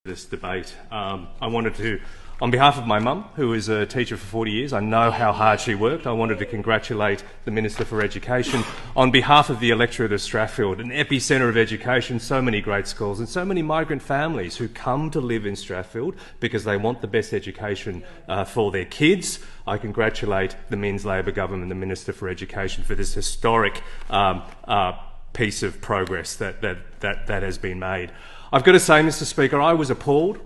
this debate. I wanted to, on behalf of my mum, who is a teacher for 40 years, I know how hard she worked. I wanted to congratulate the Minister for Education. On behalf of the electorate of Strathfield, an epicentre of education, so many great schools and so many migrant families who come to live in Strathfield because they want the best education for their kids. I congratulate the Men's Labor government, the Minister for Education, for this historic piece of progress that has been made. I've got to say, Mr Speaker, I was appalled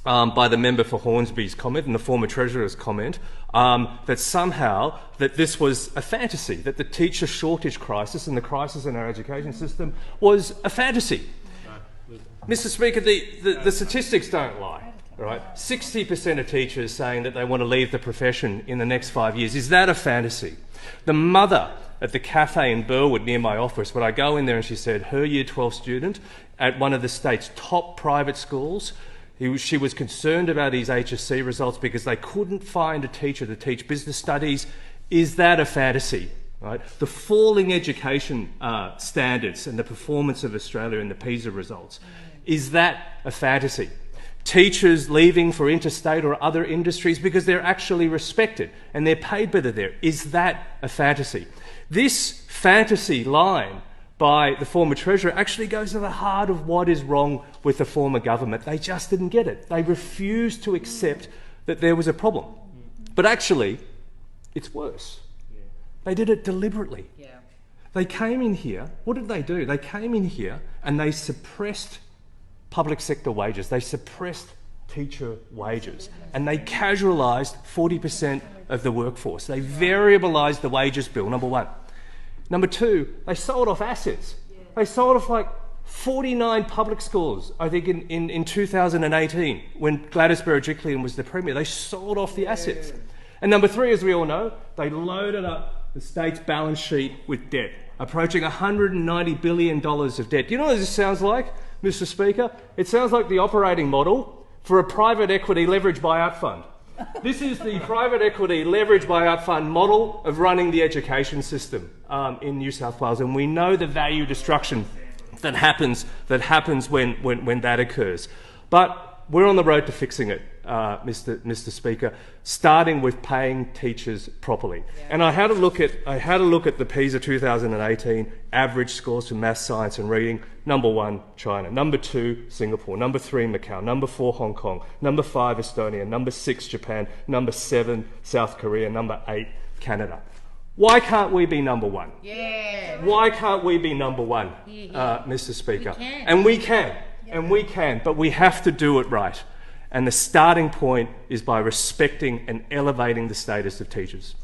by the member for Hornsby's comment and the former Treasurer's comment that somehow that this was a fantasy, that the teacher shortage crisis and the crisis in our education system was a fantasy. Mr Speaker, the statistics don't lie. Right? 60% of teachers saying that they want to leave the profession in the next 5 years. Is that a fantasy? The mother at the cafe in Burwood near my office, when I go in there and she said her Year 12 student at one of the state's top private schools, she was concerned about his HSC results because they couldn't find a teacher to teach business studies. Is that a fantasy? Right? The falling education standards and the performance of Australia in the PISA results, is that a fantasy? Teachers leaving for interstate or other industries because they're actually respected and they're paid better there. Is that a fantasy? This fantasy line by the former Treasurer actually goes to the heart of what is wrong with the former government. They just didn't get it. They refused to accept that there was a problem. But actually, it's worse. They did it deliberately. They came in here, what did they do? They came in here and they suppressed public sector wages. They suppressed teacher wages and they casualised 40% of the workforce. They variabilised the wages bill, number one. Number two, they sold off assets. They sold off like 49 public schools, I think in 2018, when Gladys Berejiklian was the Premier. They sold off the assets. And number three, as we all know, they loaded up the state's balance sheet with debt, approaching $190 billion of debt. Do you know what this sounds like, Mr Speaker? It sounds like the operating model for a private equity leveraged buyout fund. This is the private equity leveraged buyout fund model of running the education system in New South Wales, and we know the value destruction that happens when that occurs. But we're on the road to fixing it, Mr Speaker, starting with paying teachers properly. And I had a look at the PISA 2018 average scores for maths, science and reading. Number 1, China. Number 2, Singapore. Number 3, Macau. Number 4, Hong Kong. Number 5, Estonia. Number 6, Japan. Number 7, South Korea. Number 8, Canada. Why can't we be number 1? Why can't we be number 1, Mr Speaker? We can. And we can, but we have to do it right. And the starting point is by respecting and elevating the status of teachers.